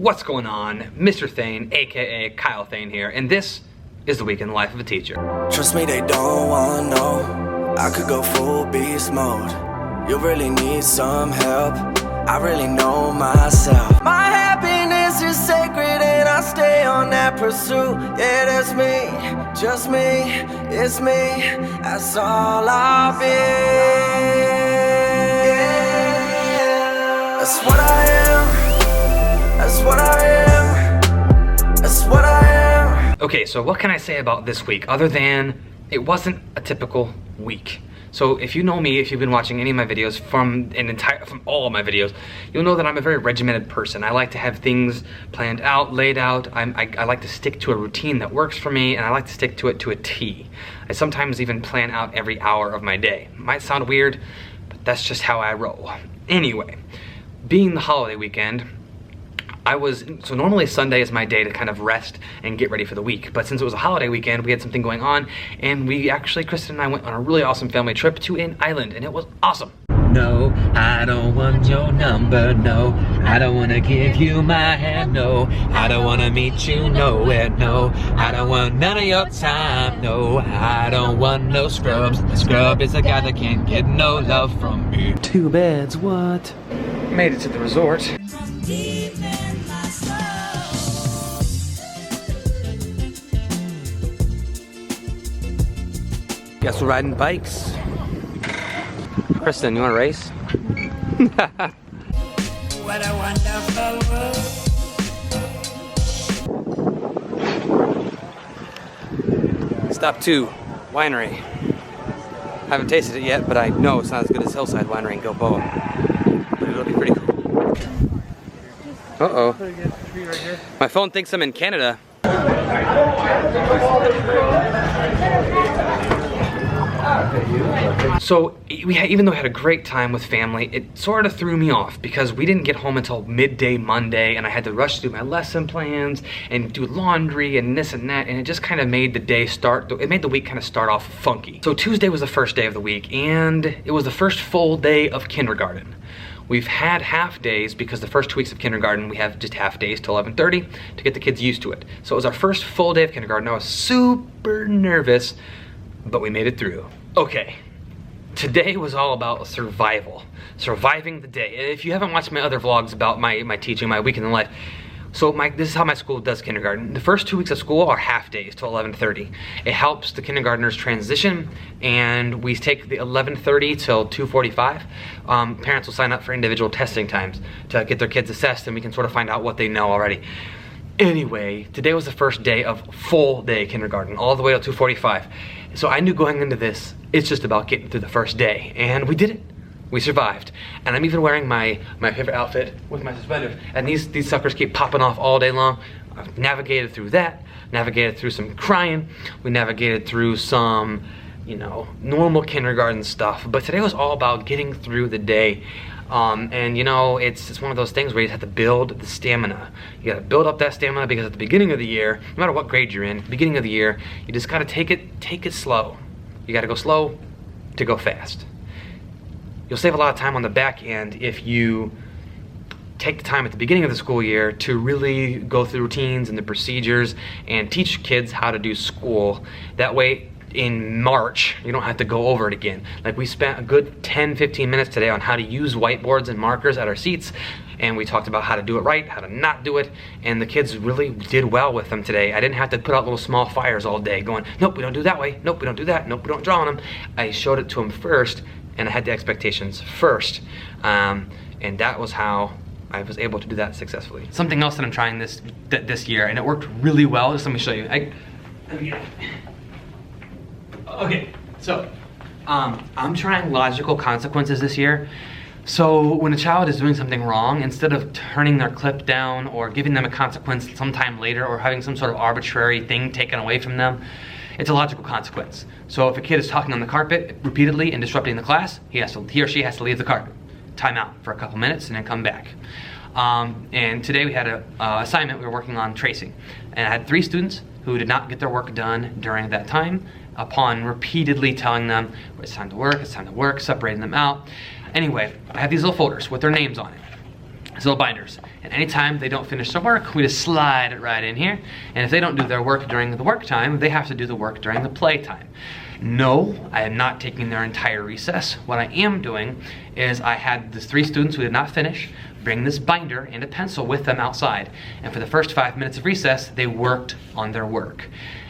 What's going on? Mr. Thain, aka Kyle Thain here, and this is the week in the life of a teacher. Trust me, they don't wanna know. I could go full beast mode. You really need some help. I really know myself. My happiness is sacred and I stay on that pursuit. Yeah, that's me, just me, it's me. That's all I'll be. Yeah. That's what I am. That's what I am. That's what I am. Okay, so what can I say about this week other than it wasn't a typical week? So if you know me, if you've been watching any of my videos from all of my videos, you'll know that I'm a very regimented person. I like to have things planned out, laid out. I like to stick to a routine that works for me, and I like to stick to it to a T. I sometimes even plan out every hour of my day. Might sound weird, but that's just how I roll. Anyway, being the holiday weekend, so normally Sunday is my day to kind of rest and get ready for the week, but since it was a holiday weekend, we had something going on, and Kristin and I went on a really awesome family trip to an island, and it was awesome. No, I don't want your number, no. I don't wanna give you my hand, no. I don't wanna meet you nowhere, no. I don't want none of your time, no. I don't want no scrubs. A scrub is a guy that can't get no love from me. Two beds, what? Made it to the resort. Guess we're riding bikes. Kristin, you wanna race? What a wonderful world. Stop 2, winery. Haven't tasted it yet, but I know it's not as good as Hillside Winery in Gilboa. But it'll be pretty cool. Uh-oh. My phone thinks I'm in Canada. So even though I had a great time with family, it sort of threw me off because we didn't get home until midday Monday, and I had to rush through my lesson plans and do laundry and this and that, and it just kind of made it made the week kind of start off funky. So Tuesday was the first day of the week, and it was the first full day of kindergarten. We've had half days because the first 2 weeks of kindergarten we have just half days till 11:30 to get the kids used to it. So it was our first full day of kindergarten. I was super nervous, but we made it through. Okay, today was all about survival, surviving the day. If you haven't watched my other vlogs about my teaching, my week in the life, this is how my school does kindergarten. The first 2 weeks of school are half days till 11:30. It helps the kindergartners transition, and we take the 11:30 till 2:45. Parents will sign up for individual testing times to get their kids assessed, and we can sort of find out what they know already. Anyway, today was the first day of full day kindergarten, all the way till 2:45. So I knew going into this, it's just about getting through the first day, and we did it. We survived. And I'm even wearing my favorite outfit with my suspenders, and these suckers keep popping off all day long. I've navigated through that, navigated through some crying, we navigated through some, normal kindergarten stuff, but today was all about getting through the day. And it's one of those things where you just have to build the stamina. You gotta build up that stamina because at the beginning of the year, no matter what grade you're in, at the beginning of the year, you just gotta take it slow. You gotta go slow to go fast. You'll save a lot of time on the back end if you take the time at the beginning of the school year to really go through routines and the procedures and teach kids how to do school. That way, in March, you don't have to go over it again. Like, we spent a good 10-15 minutes today on how to use whiteboards and markers at our seats, and we talked about how to do it right, how to not do it, and the kids really did well with them today. I didn't have to put out little small fires all day going, nope, we don't do that way, nope, we don't do that, nope, we don't draw on them. I showed it to them first, and I had the expectations first, and that was how I was able to do that successfully. Something else that I'm trying this year, and it worked really well. Just let me show you. Okay, so I'm trying logical consequences this year. So when a child is doing something wrong, instead of turning their clip down or giving them a consequence sometime later or having some sort of arbitrary thing taken away from them, it's a logical consequence. So if a kid is talking on the carpet repeatedly and disrupting the class, he or she has to leave the carpet, time out for a couple minutes, and then come back. And today we had an assignment. We were working on tracing, and I had 3 students who did not get their work done during that time upon repeatedly telling them it's time to work, separating them out. Anyway, I have these little folders with their names on it. these little binders. And anytime they don't finish their work, we just slide it right in here. And if they don't do their work during the work time, they have to do the work during the play time. No, I am not taking their entire recess. What I am doing is I had these 3 students who did not finish bring this binder and a pencil with them outside. And for the first 5 minutes of recess, they worked on their work.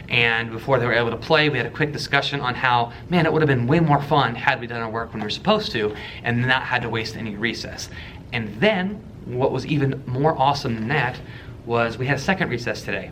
And before they were able to play, we had a quick discussion on how, man, it would have been way more fun had we done our work when we were supposed to and not had to waste any recess. And then, what was even more awesome than that was we had a second recess today.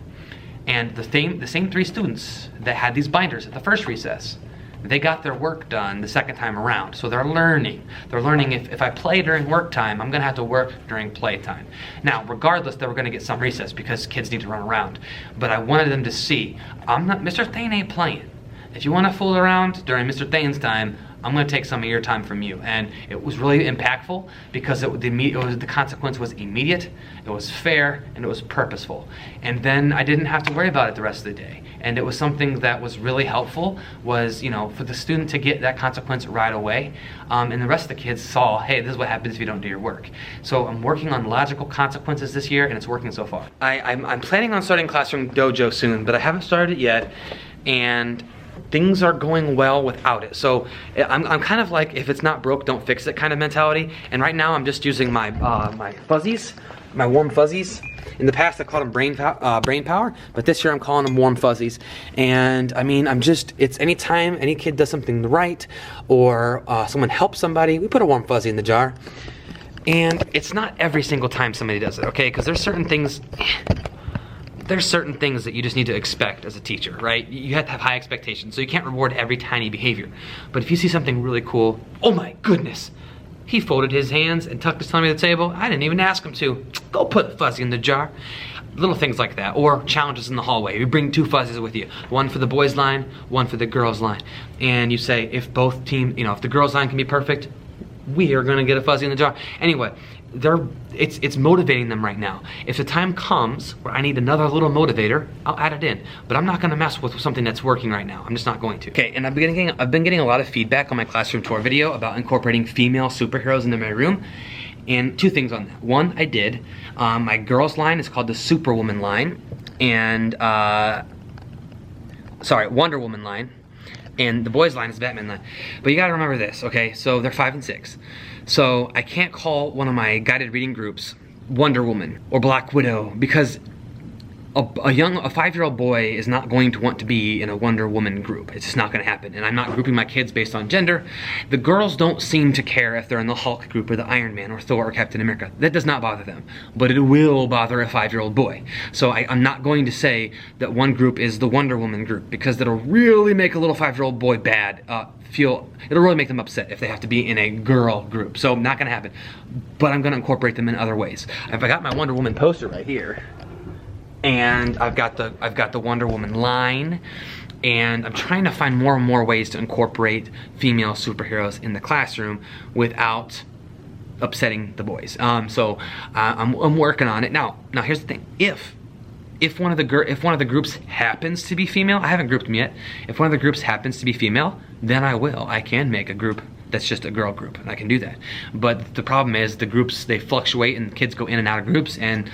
And the same 3 students that had these binders at the first recess, they got their work done the second time around. So they're learning. They're learning if I play during work time, I'm gonna have to work during play time. Now, regardless, they were gonna get some recess because kids need to run around. But I wanted them to see, Mr. Thain ain't playing. If you wanna fool around during Mr. Thain's time, I'm gonna take some of your time from you. And it was really impactful because the consequence was immediate, it was fair, and it was purposeful. And then I didn't have to worry about it the rest of the day. And it was something that was really helpful, was, for the student to get that consequence right away. And the rest of the kids saw, hey, this is what happens if you don't do your work. So I'm working on logical consequences this year, and it's working so far. I'm planning on starting Classroom Dojo soon, but I haven't started it yet. And things are going well without it. So I'm kind of like, if it's not broke, don't fix it kind of mentality. And right now I'm just using my my fuzzies, my warm fuzzies. In the past I called them brain power, but this year I'm calling them warm fuzzies. And I mean, it's anytime any kid does something right or someone helps somebody, we put a warm fuzzy in the jar. And it's not every single time somebody does it, okay? Because there's certain things that you just need to expect as a teacher, right? You have to have high expectations, so you can't reward every tiny behavior. But if you see something really cool, oh my goodness, he folded his hands and tucked his tummy at the table. I didn't even ask him to. Go put a fuzzy in the jar. Little things like that, or challenges in the hallway. You bring 2 fuzzies with you, one for the boys line, one for the girls line. And you say, if both team, if the girls line can be perfect, we are gonna get a fuzzy in the jar. Anyway, it's motivating them right now. If the time comes where I need another little motivator, I'll add it in. But I'm not gonna mess with something that's working right now. I'm just not going to. Okay, and I've been getting a lot of feedback on my classroom tour video about incorporating female superheroes into my room. And 2 things on that. One, I did. My girls line is called the Superwoman line. And, Wonder Woman line. And the boys line is Batman line. But you gotta remember this, okay? So they're 5 and 6. So I can't call one of my guided reading groups Wonder Woman or Black Widow because a 5-year-old boy is not going to want to be in a Wonder Woman group. It's just not gonna happen. And I'm not grouping my kids based on gender. The girls don't seem to care if they're in the Hulk group or the Iron Man or Thor or Captain America. That does not bother them. But it will bother a 5-year-old boy. So I'm not going to say that one group is the Wonder Woman group because that'll really make a little 5-year-old boy bad. It'll really make them upset if they have to be in a girl group. So not gonna happen. But I'm gonna incorporate them in other ways. If I got my Wonder Woman poster right here, and I've got the Wonder Woman line, and I'm trying to find more and more ways to incorporate female superheroes in the classroom without upsetting the boys. So I'm working on it now. Now here's the thing: if one of the groups happens to be female, I haven't grouped them yet. If one of the groups happens to be female, then I can make a group that's just a girl group, and I can do that. But the problem is the groups, they fluctuate, and kids go in and out of groups, and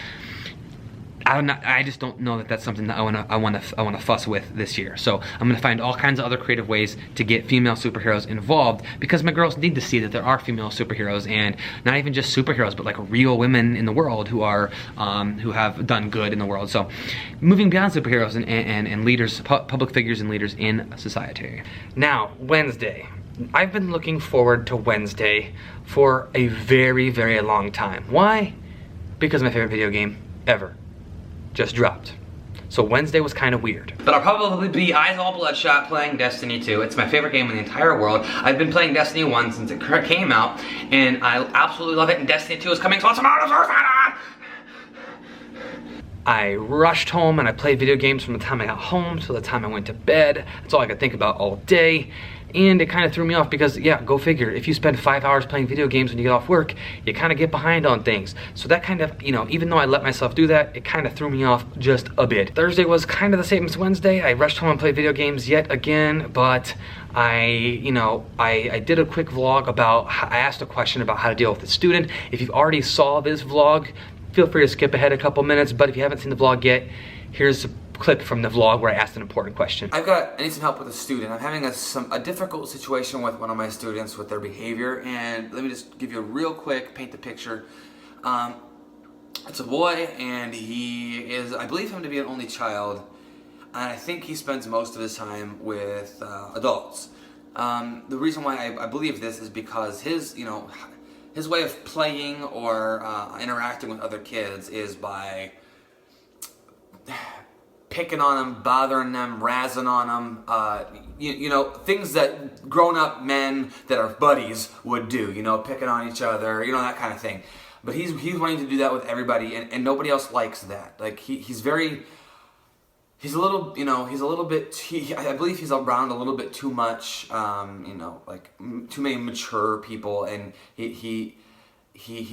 I just don't know that that's something that I wanna fuss with this year. So I'm gonna find all kinds of other creative ways to get female superheroes involved because my girls need to see that there are female superheroes, and not even just superheroes, but like real women in the world who have done good in the world. So moving beyond superheroes and leaders, public figures and leaders in society. Now, Wednesday. I've been looking forward to Wednesday for a very, very long time. Why? Because my favorite video game ever just dropped. So Wednesday was kind of weird. But I'll probably be eyes all bloodshot playing Destiny 2. It's my favorite game in the entire world. I've been playing Destiny 1 since it came out, and I absolutely love it, and Destiny 2 is coming, so it's I rushed home and I played video games from the time I got home to the time I went to bed. That's all I could think about all day. And it kind of threw me off because, yeah, go figure. If you spend 5 hours playing video games when you get off work, you kind of get behind on things. So that kind of, you know, even though I let myself do that, it kind of threw me off just a bit. Thursday was kind of the same as Wednesday. I rushed home and played video games yet again, but I did a quick vlog about, I asked a question about how to deal with a student. If you already saw this vlog, feel free to skip ahead a couple minutes, but if you haven't seen the vlog yet, here's a clip from the vlog where I asked an important question. I need some help with a student. I'm having a difficult situation with one of my students with their behavior, and let me just give you a real quick, paint the picture. It's a boy, and I believe him to be an only child, and I think he spends most of his time with adults. The reason why I believe this is because his way of playing or interacting with other kids is by picking on them, bothering them, razzing on them, you know, things that grown-up men that are buddies would do, you know, picking on each other, you know, that kind of thing. But he's wanting to do that with everybody, and nobody else likes that. Like, he's a little bit, I believe he's around a little bit too much, you know, like too many mature people, and he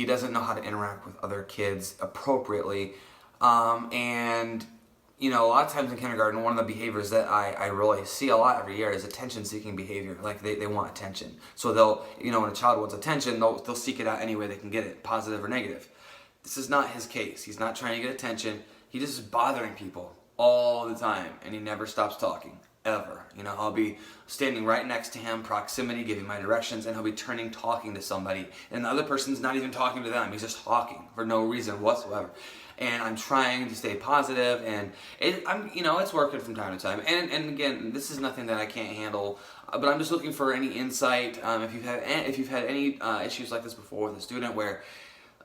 doesn't know how to interact with other kids appropriately, and you know, a lot of times in kindergarten, one of the behaviors that I really see a lot every year is attention-seeking behavior. Like, they want attention. So they'll, you know, when a child wants attention, they'll seek it out any way they can get it, positive or negative. This is not his case. He's not trying to get attention. He just is bothering people all the time, and he never stops talking, ever. You know, I'll be standing right next to him, proximity, giving my directions, and he'll be talking to somebody, and the other person's not even talking to them. He's just talking for no reason whatsoever. And I'm trying to stay positive, and it's working from time to time. And again, this is nothing that I can't handle, but I'm just looking for any insight. If you've had any issues like this before with a student where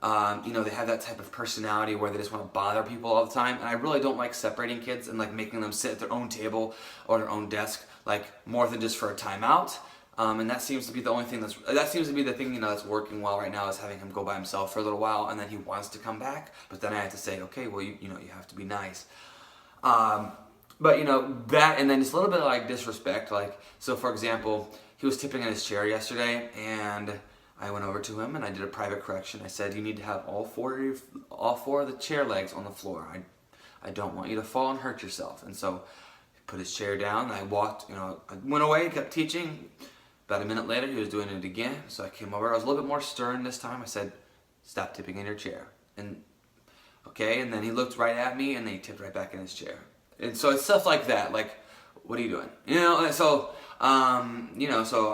you know, they have that type of personality where they just want to bother people all the time, and I really don't like separating kids and like making them sit at their own table or their own desk, like more than just for a timeout. And that seems to be the only thing you know, that's working well right now, is having him go by himself for a little while, and then he wants to come back, but then I have to say, okay, well, you know, you have to be nice. But you know, that, and then just a little bit of like disrespect, like, so for example, he was tipping in his chair yesterday, and I went over to him and I did a private correction. I said, you need to have all four of the chair legs on the floor. I don't want you to fall and hurt yourself. And so he put his chair down, and I walked, you know, I went away, kept teaching. About a minute later, he was doing it again. So I came over. I was a little bit more stern this time. I said, stop tipping in your chair. And okay, and then he looked right at me, and then he tipped right back in his chair. And so it's stuff like that. Like, what are you doing? You know, and so, you know, so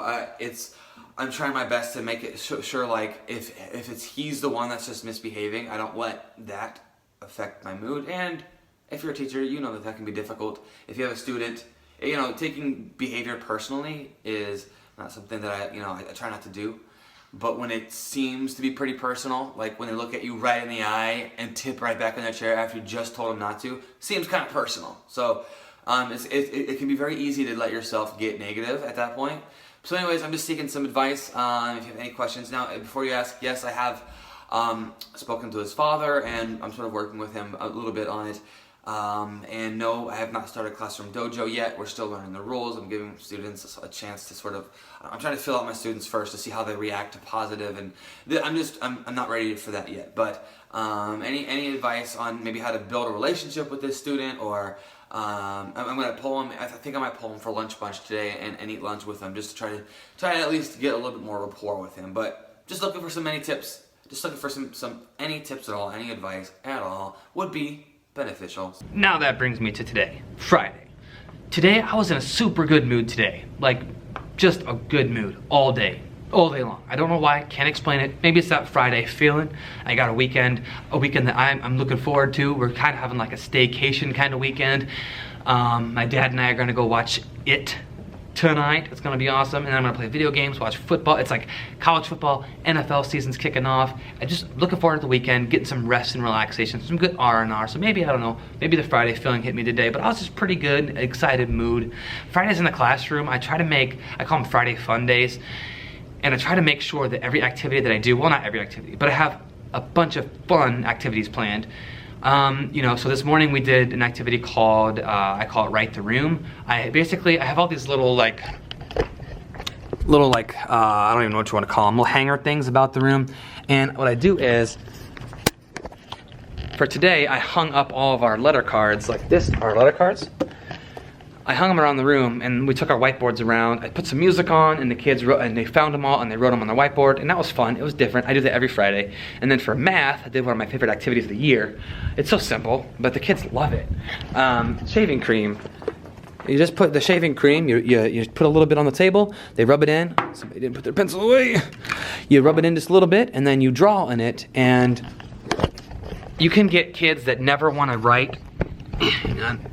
I'm trying my best to make it sure, like, if he's the one that's just misbehaving, I don't let that affect my mood. And if you're a teacher, you know that can be difficult. If you have a student, you know, taking behavior personally is not something that I try not to do. But when it seems to be pretty personal, like when they look at you right in the eye and tip right back in their chair after you just told them not to, seems kind of personal. So it can be very easy to let yourself get negative at that point. So anyways, I'm just seeking some advice. If you have any questions. Now, before you ask, yes, I have spoken to his father, and I'm sort of working with him a little bit on it. And no, I have not started Classroom Dojo yet. We're still learning the rules. I'm giving students a chance to sort of, I'm trying to fill out my students first to see how they react to positive, and I'm not ready for that yet. But any advice on maybe how to build a relationship with this student, or I'm going to pull him, I think I might pull him for lunch bunch today and eat lunch with him, just to try to at least get a little bit more rapport with him. But just looking for any tips, any tips at all, any advice at all would be beneficial. Now that brings me to today, Friday. Today I was in a super good mood today. Like, just a good mood all day long. I don't know why, can't explain it. Maybe it's that Friday feeling. I got a weekend that I'm looking forward to. We're kind of having like a staycation kind of weekend. My dad and I are gonna go watch It tonight. It's gonna be awesome. And then I'm gonna play video games, watch football. It's like college football, NFL season's kicking off. I'm just looking forward to the weekend, getting some rest and relaxation, some good R&R. So maybe, I don't know, maybe the Friday feeling hit me today, but I was just pretty good, excited mood. Fridays in the classroom, I call them Friday fun days. And I try to make sure that every activity that I do, well, not every activity, but I have a bunch of fun activities planned. You know, so this morning we did an activity called, I call it Write the Room. I have all these little I don't even know what you want to call them, little hanger things about the room. And what I do is, for today, I hung up all of our letter cards like this, our letter cards. I hung them around the room, and we took our whiteboards around. I put some music on, and the kids wrote, and they found them all, and they wrote them on their whiteboard, and that was fun. It was different. I do that every Friday. And then for math, I did one of my favorite activities of the year. It's so simple, but the kids love it. Shaving cream. You just put the shaving cream, you put a little bit on the table, they rub it in. Somebody didn't put their pencil away. You rub it in just a little bit, and then you draw in it, and you can get kids that never want to write. Hang on.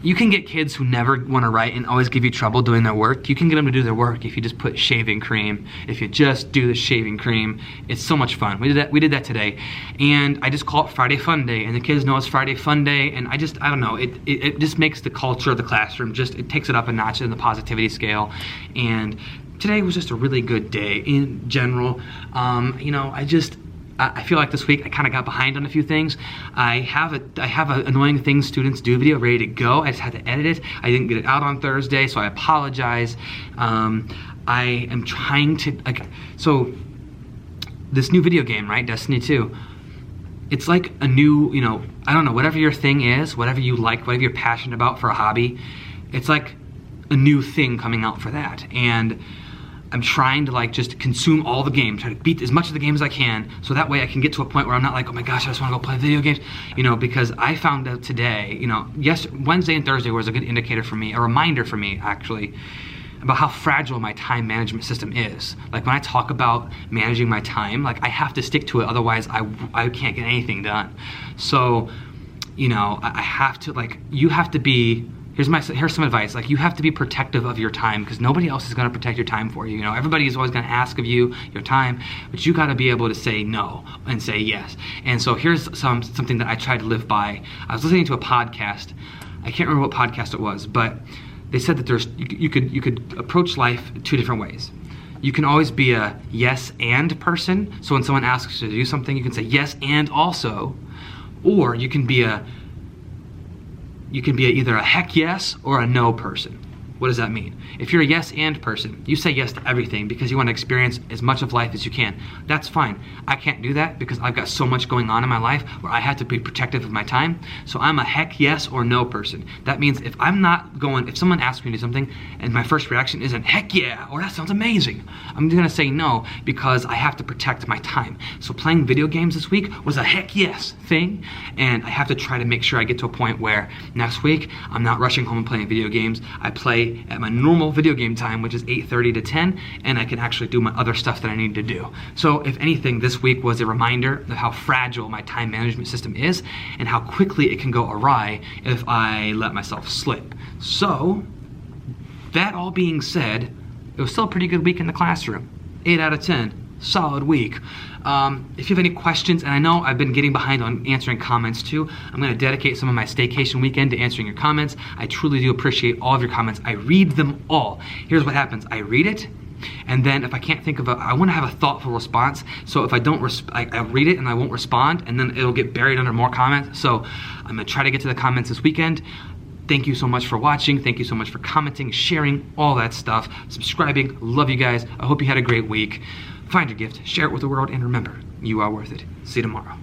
You can get kids who never want to write and always give you trouble doing their work. You can get them to do their work if you just put shaving cream. If you just do the shaving cream, it's so much fun. We did that today. And I just call it Friday Fun Day, and the kids know it's Friday Fun Day, and I don't know, it just makes the culture of the classroom, it takes it up a notch in the positivity scale. And today was just a really good day in general. You know, I feel like this week I kind of got behind on a few things. I have a annoying things students do video ready to go. I just had to edit it. I didn't get it out on Thursday, so I apologize. I am trying to, so this new video game, right, Destiny 2, it's like a new, you know, I don't know, whatever your thing is, whatever you like, whatever you're passionate about for a hobby, it's like a new thing coming out for that. And I'm trying to just consume all the games, try to beat as much of the games as I can, so that way I can get to a point where I'm not like, oh my gosh, I just want to go play video games, you know, because I found out today, you know, Wednesday and Thursday was a good indicator for me, a reminder for me actually, about how fragile my time management system is. Like when I talk about managing my time, I have to stick to it, otherwise I can't get anything done. So, you know, I have to, you have to be, here's some advice. You have to be protective of your time, because nobody else is going to protect your time for you. You know, everybody is always going to ask of you your time, but you got to be able to say no and say yes. And so here's something that I try to live by. I was listening to a podcast. I can't remember what podcast it was, but they said that you could approach life two different ways. You can always be a yes and person. So when someone asks you to do something, you can say yes and also, or you can be either a heck yes or a no person. What does that mean? If you're a yes and person, you say yes to everything because you want to experience as much of life as you can. That's fine. I can't do that because I've got so much going on in my life where I have to be protective of my time. So I'm a heck yes or no person. That means if someone asks me to do something and my first reaction isn't heck yeah or that sounds amazing, I'm gonna say no because I have to protect my time. So playing video games this week was a heck yes thing, and I have to try to make sure I get to a point where next week I'm not rushing home and playing video games. I play at my normal video game time, which is 8:30 to 10, and I can actually do my other stuff that I need to do. So if anything, this week was a reminder of how fragile my time management system is and how quickly it can go awry if I let myself slip. So that all being said, it was still a pretty good week in the classroom. 8 out of 10. Solid week. If you have any questions, and I know I've been getting behind on answering comments too, I'm going to dedicate some of my staycation weekend to answering your comments. I truly do appreciate all of your comments. I read them all. Here's what happens. I read it, and then if I can't think of I want to have a thoughtful response. So if I don't, I read it and I won't respond, and then it'll get buried under more comments. So I'm going to try to get to the comments this weekend. Thank you so much for watching. Thank you so much for commenting, sharing, all that stuff, subscribing. Love you guys. I hope you had a great week. Find your gift, share it with the world, and remember, you are worth it. See you tomorrow.